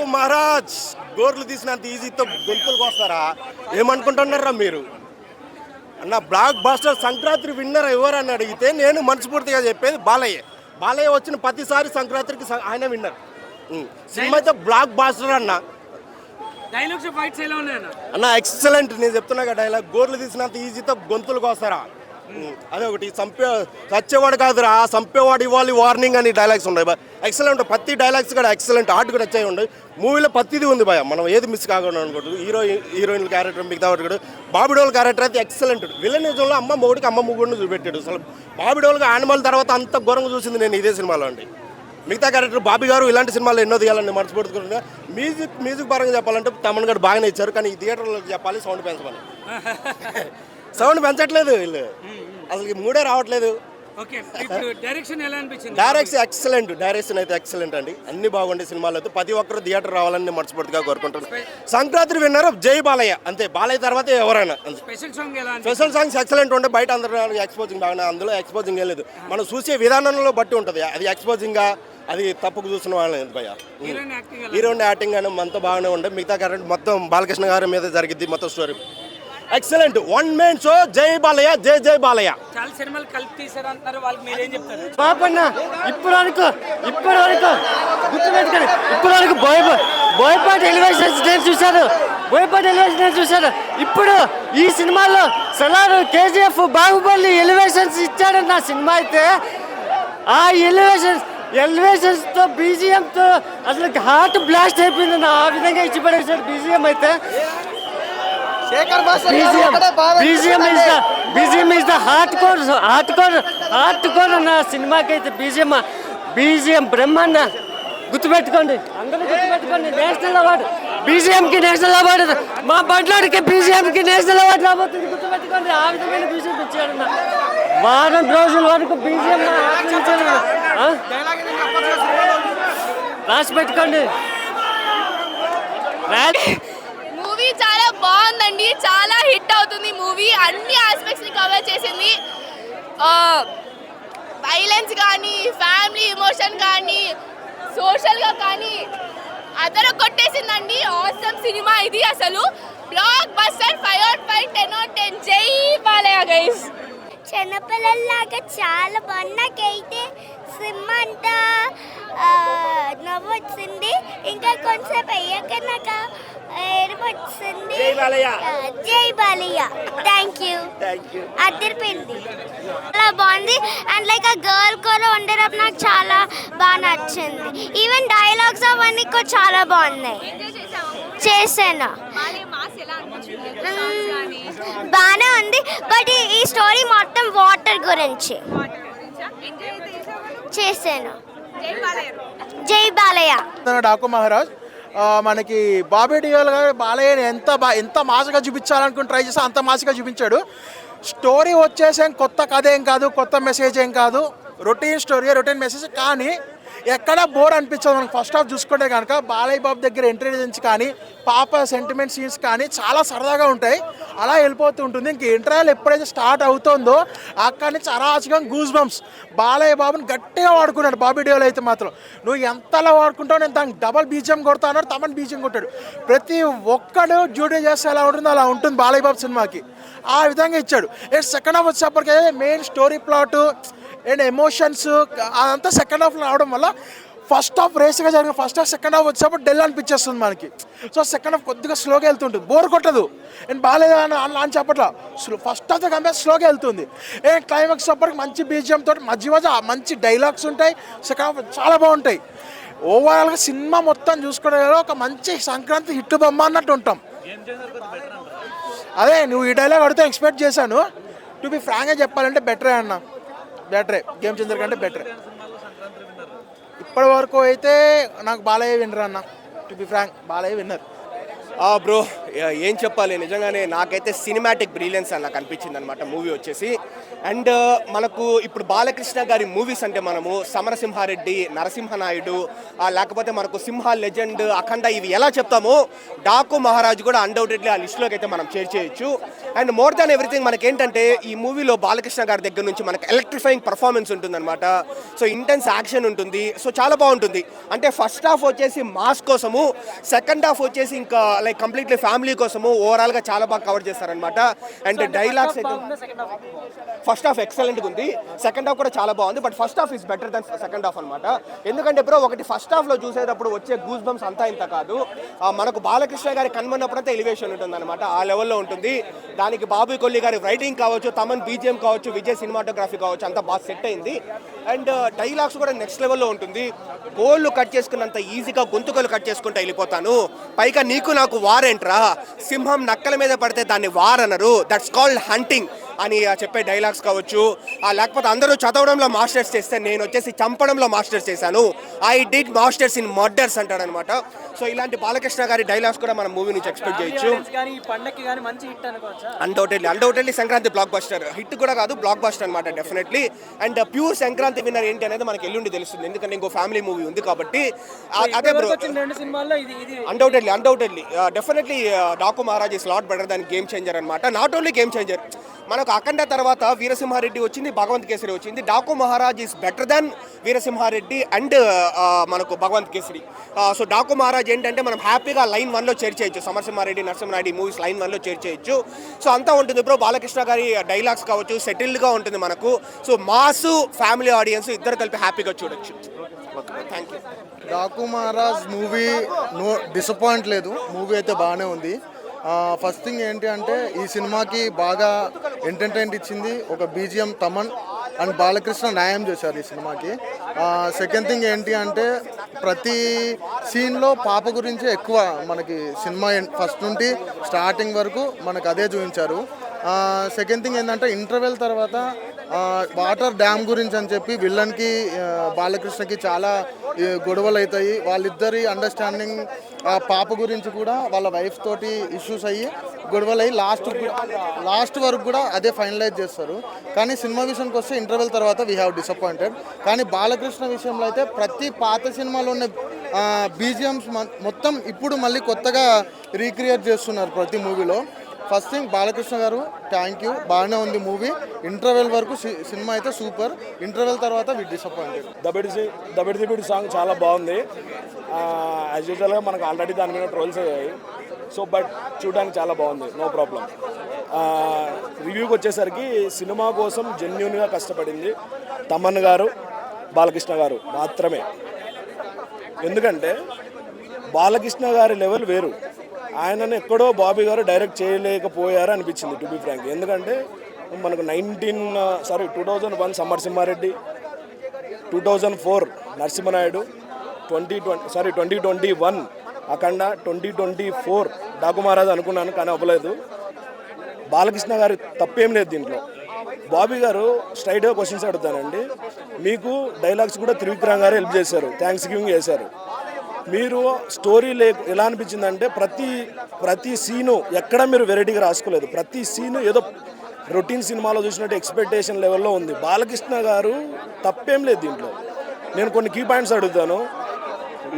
డాకు మహారాజ్ గోర్లు తీసినంత ఈజీతో గొంతులకు వస్తారా ఏమనుకుంటున్నారా మీరు అన్న? బ్లాక్ బాస్టర్ సంక్రాంతి విన్నర్ ఎవరని అడిగితే నేను మనస్ఫూర్తిగా చెప్పేది బాలయ్య వచ్చిన ప్రతిసారి సంక్రాంతికి ఆయన విన్నర్. సినిమా అయితే బ్లాక్ బాస్టర్ అన్న. అన్న ఎక్సలెంట్. నేను చెప్తున్నా కదా డైలాగ్, గోర్లు తీసినంత ఈజీతో గొంతులకు వస్తారా. అదే ఒకటి చచ్చేవాడు కాదురా చంపేవాడు ఇవ్వాలి వార్నింగ్ అని డైలాగ్స్ ఉన్నాయి. ఎక్సలెంట్. ప్రతి డైలాగ్స్ కూడా ఎక్సలెంట్. ఆర్ట్ కూడా వచ్చాయి ఉండే మూవీలో ప్రతిదీ ఉంది భయ. మనం ఏది మిస్ కాకుండా అనుకోవద్దు. హీరోయిన్ క్యారెక్టర్ మిగతా కూడా బాబిడోల్ క్యారెక్టర్ అయితే ఎక్సలెంట్. విలనిజంలో అమ్మ మొగుడికి అమ్మ ముగ్గుడిని చూపెట్టాడు. అసలు బాబిడోల్గా యానిమల్ తర్వాత అంత ఘోరంగా చూసింది నేను ఇదే సినిమాలో అండి. మిగతా క్యారెక్టర్ బాబీ గారు ఇలాంటి సినిమాలు ఎన్నో తీయాలని మనస్ఫూర్తిగా. మ్యూజిక్ పరంగా చెప్పాలంటే తమన్ గారు బాగానే ఇచ్చారు, కానీ ఈ థియేటర్లో చెప్పాలి సౌండ్ పెంచమని. సౌండ్ పెంచట్లేదు వీళ్ళు, అసలు మూడే రావట్లేదు. Direction excellent. డైరెక్షన్ అయితే ఎక్సలెంట్ అండి. అన్ని బాగుండే సినిమాలు అయితే ప్రతి ఒక్కరు థియేటర్ రావాలని మనస్ఫూర్తిగా కోరుకుంటారు. సంక్రాంతి విన్నారు జై బాలయ్య, అంతే. బాలయ్య తర్వాత ఎవరైనా అంతే. స్పెషల్ సాంగ్స్ ఎక్సలెంట్ ఉంటే బయట అందరూ ఎక్స్పోజింగ్ బాగా, అందులో ఎక్స్పోజింగ్ ఏం లేదు. మనం చూసే విధానంలో బట్టి ఉంటుంది. అది ఎక్స్పోజింగ్గా అది తప్పుకు చూసిన వాళ్ళని భయ. హీరోయిన్ యాక్టింగ్ అని అంతా బాగానే ఉండే. మిగతా క్యారెక్టర్ మొత్తం బాలకృష్ణ గారి మీద జరిగింది మొత్తం story. Excellent. One man show. జై బాలయ్య, జై జై బాలయ్య. చాలా సినిమాలు కలిపి తీసారు అంటారు, వాళ్ళకి మీరు ఏం చెప్తారు? పాపన్న ఇప్పటి వరకు గుర్తుపెట్టుకోండి, ఇప్పటి వరకు బోయపాటి ఎలివేషన్స్ నేను చూశాను. ఇప్పుడు ఈ సినిమాలో సలార్, కేజీఎఫ్, బాహుబలి ఎలివేషన్స్ ఇచ్చాడన్న సినిమా అయితే ఆ ఎలివేషన్స్ తో బీజిఎంతో అసలు హార్ట్ బ్లాస్ట్ అయిపోయింది. ఆ విధంగా ఇచ్చి పడేసాడు బీజిఎం అయితే. BGM is the hardcore అన్న సినిమాకి అయితే. BGM బ్రహ్మాండ. గుర్తుపెట్టుకోండి, అందరూ గుర్తుపెట్టుకోండి. నేషనల్ అవార్డు BGMకి, నేషనల్ అవార్డు. మా బండ్లాడికి BGMకి నేషనల్ అవార్డు రాబోతుంది. గుర్తుపెట్టుకోండి. ఆ విధమైన BGM ఇచ్చాడన్న. వారం రోజుల వరకు BGM రాసి పెట్టుకోండి. మూవీ చాలా బాగుందండి, చాలా హిట్ అవుతుంది మూవీ. అన్ని ఆస్పెక్ట్స్ ని కవర్ చేసింది. వైలెన్స్ కానీ, ఫ్యామిలీ ఎమోషన్ కానీ, సోషల్ గా కానీ అదర కొట్టేసిందండి. ఆసమ్ సినిమా ఇది. అసలు బ్లాక్ బస్టర్. 5/5, 10/10. జై బాలయ్య గైస్. చిన్నపిల్లల్లాగా చాలా బాగుంది. నాకైతే సినిమా అంతా నవ్వొచ్చింది. ఇంకా కొంచెం అయ్యాక నాకు ఏడుపొచ్చింది. జై బాలయ్య. Thank you. అదిరిపోయింది, చాలా బాగుంది. అండ్ లైక్ ఆ గర్ల్ కూడా ఉండడం నాకు చాలా బాగా నచ్చింది. ఈవెన్ డైలాగ్స్ అవన్నీ కూడా చాలా బాగున్నాయి. చేశాను, బాగానే ఉంది. బట్ ఈ స్టోరీ మొత్తం వాటర్ గురించి చేశాను. జై బాలయ్య. డాకు మహారాజ్. మనకి బాబీ డియోల్ గారు బాలయ్యని ఎంత మాసగా చూపించాలనుకుని ట్రై చేస్తే అంత మాసగా చూపించాడు. స్టోరీ వచ్చేసేం కొత్త కథ ఏం కాదు, కొత్త మెసేజ్ ఏం కాదు. Routine story, routine message. కానీ ఎక్కడ బోర్ అనిపించదు మనకు. ఫస్ట్ హాఫ్ చూసుకుంటే కనుక బాలయ్య బాబు దగ్గర ఇంటెలిజెన్స్ కానీ, పాప సెంటిమెంట్ సీన్స్ కానీ చాలా సరదాగా ఉంటాయి. అలా వెళ్ళిపోతూ ఉంటుంది. ఇంక ఇంటర్వెల్ ఎప్పుడైతే స్టార్ట్ అవుతుందో అక్కడి నుంచి అరాచకం, గూస్ బంప్స్. బాలయ్య బాబుని గట్టిగా వాడుకున్నాడు బాబీ డియోల్ అయితే మాత్రం. నువ్వు ఎంతలా వాడుకుంటావు, నేను దానికి డబల్ బీజిఎం కొడతా అన్నాడు. తమన్ బీజిఎం కొట్టాడు. ప్రతి ఒక్కడు డ్యూటీ చేస్తే ఎలా ఉంటుందో అలా ఉంటుంది బాలయ్య బాబు సినిమాకి. ఆ విధంగా ఇచ్చాడు. సెకండ్ హాఫ్ వచ్చేప్పటికే main story plot and emotions అదంతా సెకండ్ హాఫ్లో రావడం వల్ల ఫస్ట్ హాఫ్ రేస్గా జరిగిన ఫస్ట్ హాఫ్ సెకండ్ హాఫ్ వచ్చేప్పుడు డెల్ అనిపించేస్తుంది మనకి. సో సెకండ్ హాఫ్ కొద్దిగా స్లోగా వెళ్తుంటుంది, బోర్ కొట్టదు. అండ్ బాగాలేదు అని చెప్పట్లా, ఫస్ట్ హాఫ్తో కంపేర్ స్లోగా వెళ్తుంది. అండ్ క్లైమాక్స్ అప్పటికి మంచి బీజిఎం తోటి మధ్య మంచి డైలాగ్స్ ఉంటాయి. సెకండ్ హాఫ్ చాలా బాగుంటాయి. ఓవరాల్గా సినిమా మొత్తం చూసుకునే ఒక మంచి సంక్రాంతి హిట్ బొమ్మ అన్నట్టు ఉంటాం. అదే నువ్వు ఈ డైలాగ్ అడిగితే ఎక్స్పెక్ట్ చేశాను. టు బి ఫ్రాంక్గా చెప్పాలంటే బెటరే అన్న, బెటరే. గేమ్ చేంజర్ కంటే బెటరే. ఇప్పటి వరకు అయితే నాకు బాలయ్య విన్నర్ అన్న. To be frank, Balayya winner. Bro ఏం చెప్పాలి, నిజంగానే నాకైతే సినిమాటిక్ బ్రిలియన్స్ అని నాకు అనిపించింది అనమాట మూవీ వచ్చేసి. అండ్ మనకు ఇప్పుడు బాలకృష్ణ గారి మూవీస్ అంటే మనము సమరసింహారెడ్డి, నరసింహనాయుడు, లేకపోతే మనకు సింహ లెజెండ్, అఖండ, ఇవి ఎలా చెప్తామో డాకు మహారాజు కూడా అన్డౌటెడ్లీ ఆ లిస్టులోకి అయితే మనం చేర్చేయచ్చు. అండ్ మోర్ దాన్ ఎవ్రీథింగ్ మనకేంటంటే ఈ మూవీలో బాలకృష్ణ గారి దగ్గర నుంచి మనకు ఎలక్ట్రిఫైయింగ్ పర్ఫార్మెన్స్ ఉంటుందన్నమాట. సో ఇంటెన్స్ యాక్షన్ ఉంటుంది, సో చాలా బాగుంటుంది. అంటే ఫస్ట్ హాఫ్ వచ్చేసి మాస్ కోసము, సెకండ్ హాఫ్ వచ్చేసి ఇంకా లైక్ కంప్లీట్లీ ఫ్యామిలీ కోసము ఓవరాల్గా చాలా బాగా కవర్ చేస్తారనమాట. అండ్ డైలాగ్స్ అయితే ఫస్ట్ హాఫ్ ఎక్సలెంట్గా ఉంది, సెకండ్ హాఫ్ కూడా చాలా బాగుంది. But first half is better than second half అనమాట. ఎందుకంటే బ్రో ఒకటి ఫస్ట్ హాఫ్లో చూసేటప్పుడు వచ్చే గూస్ బంప్స్ అంతా ఇంత కాదు, మనకు బాలకృష్ణ గారి కనుమన్నప్పుడంతా ఎలివేషన్ ఉంటుంది అనమాట, ఆ లెవెల్లో ఉంటుంది. దానికి బాబు కొల్లి గారి రైటింగ్ కావచ్చు, తమన్ బీజిఎం కావచ్చు, విజయ్ సినిమాటోగ్రఫీ కావచ్చు, అంతా బాగా సెట్ అయింది. అండ్ డైలాగ్స్ కూడా నెక్స్ట్ లెవెల్లో ఉంటుంది. గోళ్ళు కట్ చేసుకున్నంత ఈజీగా గొంతుకలు కట్ చేసుకుంటూ వెళ్ళిపోతాను. పైగా నీకు నాకు వారేంట్రా, సింహం నక్కల మీద పడితే దాన్ని వార్ అనరు, దట్స్ కాల్డ్ హంటింగ్ అని చెప్పే డైలాగ్స్ కావచ్చు, లేకపోతే అందరూ చదవడంలో మాస్టర్స్ చేస్తే నేను వచ్చేసి చంపడంలో మాస్టర్స్ చేశాను, I did masters in murders అంటాడనమాట. సో ఇలాంటి బాలకృష్ణ గారి డైలాగ్స్ కూడా మనం మూవీ నుంచి ఎక్స్పెక్ట్ చేయొచ్చు. Undoubtedly Sankranti block buster, hit కూడా కాదు బ్లాక్ బస్టర్ అనమాట definitely. And pure Sankranti winner ఏంటి అనేది మనకి ఎల్లుండి తెలుస్తుంది, ఎందుకంటే ఇంకో ఫ్యామిలీ మూవీ ఉంది కాబట్టి. అదే bro undoubtedly definitely Daaku Maharaj is lot better than Game Changer అనమాట. నాట్ ఓన్లీ గేమ్ చేంజర్, మనకు అఖండ తర్వాత వీరసింహారెడ్డి వచ్చింది, భగవంత్ కేసరి వచ్చింది. Daaku Maharaj is better than Veera Simha Reddy and మనకు భగవంత్ కేసరి. సో డాకు మహారాజ్ ఏంటంటే మనం హ్యాపీగా లైన్ 1లో చేర్చేయచ్చు, సమరసింహారెడ్డి, నరసింహారెడ్డి మూవీస్ లైన్ 1లో చేర్చేయచ్చు. సో అంతా ఉంటుంది బ్రో. బాలకృష్ణ గారి డైలాగ్స్ కావచ్చు సెటిల్డ్గా ఉంటుంది మనకు. సో మాసు ఫ్యామిలీ ఆడియన్స్ ఇద్దరు కలిపి హ్యాపీగా చూడొచ్చు. Okay, thank you. Daaku Maharaj movie disappoint లేదు, మూవీ అయితే బాగానే ఉంది. ఫస్ట్ థింగ్ ఏంటి అంటే ఈ సినిమాకి బాగా ఎంటర్టైన్మెంట్ ఇచ్చింది ఒక బీజిఎం తమన్ అండ్ బాలకృష్ణ న్యాయం చేశారు ఈ సినిమాకి. సెకండ్ థింగ్ ఏంటి అంటే ప్రతి సీన్లో పాప గురించి ఎక్కువ మనకి సినిమా ఫస్ట్ నుండి స్టార్టింగ్ వరకు మనకు అదే చూపించారు. సెకండ్ థింగ్ ఏంటంటే ఇంటర్వెల్ తర్వాత వాటర్ డ్యామ్ గురించి అని చెప్పి విలన్కి బాలకృష్ణకి చాలా గొడవలు అవుతాయి. వాళ్ళిద్దరి అండర్స్టాండింగ్ ఆ పాప గురించి కూడా వాళ్ళ వైఫ్ తోటి ఇష్యూస్ అయ్యి గొడవలు అయ్యి లాస్ట్ వరకు కూడా అదే ఫైనలైజ్ చేస్తారు. కానీ సినిమా విషయానికి వస్తే ఇంటర్వెల్ తర్వాత వీ హ్యావ్ డిసప్పాయింటెడ్. కానీ బాలకృష్ణ విషయంలో అయితే ప్రతి పాత సినిమాలో ఉన్న బీజిఎమ్స్ మొత్తం ఇప్పుడు మళ్ళీ కొత్తగా రీక్రియేట్ చేస్తున్నారు ప్రతి మూవీలో. ఫస్ట్ థింగ్ బాలకృష్ణ గారు థ్యాంక్ యూ, బాగానే ఉంది మూవీ. ఇంటర్వెల్ వరకు సినిమా అయితే సూపర్, ఇంటర్వెల్ తర్వాత వి డిసప్పాయింటెడ్. దబిడి సాంగ్ చాలా బాగుంది. యాజ్ యూజువల్గా మనకు ఆల్రెడీ దాని మీద ట్రోల్స్ అయ్యాయి. సో బట్ చూడడానికి చాలా బాగుంది, నో ప్రాబ్లం. రివ్యూకి వచ్చేసరికి సినిమా కోసం జెన్యూన్గా కష్టపడింది తమన్ గారు, బాలకృష్ణ గారు మాత్రమే. ఎందుకంటే బాలకృష్ణ గారి లెవెల్ వేరు, ఆయనను ఎక్కడో బాబీ గారు డైరెక్ట్ చేయలేకపోయారు అనిపించింది టు బి ఫ్రాంక్. ఎందుకంటే మనకు 2001 సమరసింహారెడ్డి, 2004 నరసింహనాయుడు, 2021 అఖండ, 2024 డాకు మహారాజ్ అనుకున్నాను కానీ అవ్వలేదు. బాలకృష్ణ గారు తప్పేం లేదు దీంట్లో. బాబీ గారు స్ట్రైట్గా క్వశ్చన్స్ అడుగుతానండి, మీకు డైలాగ్స్ కూడా త్రివిక్రమ్ గారు హెల్ప్ చేశారు, థ్యాంక్స్ గివింగ్ చేశారు. మీరు స్టోరీ ఎలా అనిపించిందంటే ప్రతి సీను ఎక్కడ మీరు వెరైటీగా రాసుకోలేదు, ప్రతి సీను ఏదో రొటీన్ సినిమాలో చూసినట్టు ఎక్స్పెక్టేషన్ లెవెల్లో ఉంది. బాలకృష్ణ గారు తప్పేం లేదు దీంట్లో. నేను కొన్ని కీ పాయింట్స్ అడుగుతాను.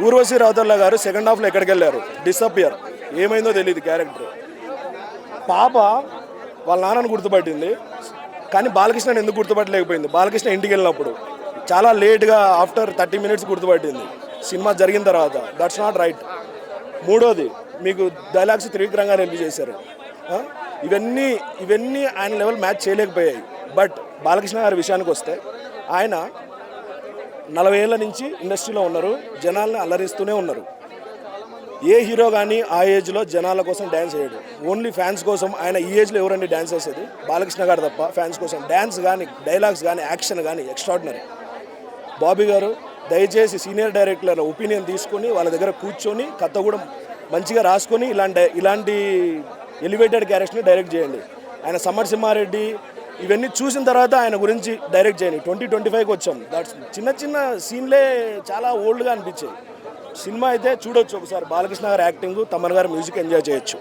ఊర్వశి రౌతర్ల గారు సెకండ్ హాఫ్లో ఎక్కడికి వెళ్ళారు, డిసపియర్, ఏమైందో తెలియదు క్యారెక్టర్. పాప వాళ్ళ నాన్నను గుర్తుపట్టింది కానీ బాలకృష్ణని ఎందుకు గుర్తుపట్టలేకపోయింది. బాలకృష్ణ ఇంటికి వెళ్ళినప్పుడు చాలా లేట్గా ఆఫ్టర్ 30 minutes గుర్తుపట్టింది సినిమా జరిగిన తర్వాత. That's not right. మూడోది, మీకు డైలాగ్స్ త్రివిక్రమ్ గారు హెల్ప్ చేశారు. ఇవన్నీ ఆయన లెవెల్ మ్యాచ్ చేయలేకపోయాయి. బట్ బాలకృష్ణ గారి విషయానికి వస్తే ఆయన 40 ఏళ్ళ నుంచి ఇండస్ట్రీలో ఉన్నారు, జనాల్ని అల్లరిస్తూనే ఉన్నారు. ఏ హీరో కానీ ఆ ఏజ్లో జనాల కోసం డ్యాన్స్ చేయడు, ఓన్లీ ఫ్యాన్స్ కోసం. ఆయన ఈ ఏజ్లో ఎవరండి డ్యాన్స్ చేసేది? బాలకృష్ణ గారు తప్ప. ఫ్యాన్స్ కోసం డ్యాన్స్ కానీ, డైలాగ్స్ కానీ, యాక్షన్ కానీ ఎక్స్ట్రాడినరీ. బాబీ గారు దయచేసి సీనియర్ డైరెక్టర్ల ఒపీనియన్ తీసుకొని వాళ్ళ దగ్గర కూర్చొని కథ కూడా మంచిగా రాసుకొని ఇలాంటి ఎలివేటెడ్ క్యారెక్టర్ని డైరెక్ట్ చేయండి. ఆయన సమరసింహారెడ్డి ఇవన్నీ చూసిన తర్వాత ఆయన గురించి డైరెక్ట్ చేయండి. 2025కి వచ్చాం. చిన్న చిన్న సీన్లే చాలా ఓల్డ్గా అనిపించాయి. సినిమా అయితే చూడొచ్చు ఒకసారి. బాలకృష్ణ గారి యాక్టింగ్, తమన్ గారి మ్యూజిక్ ఎంజాయ్ చేయొచ్చు.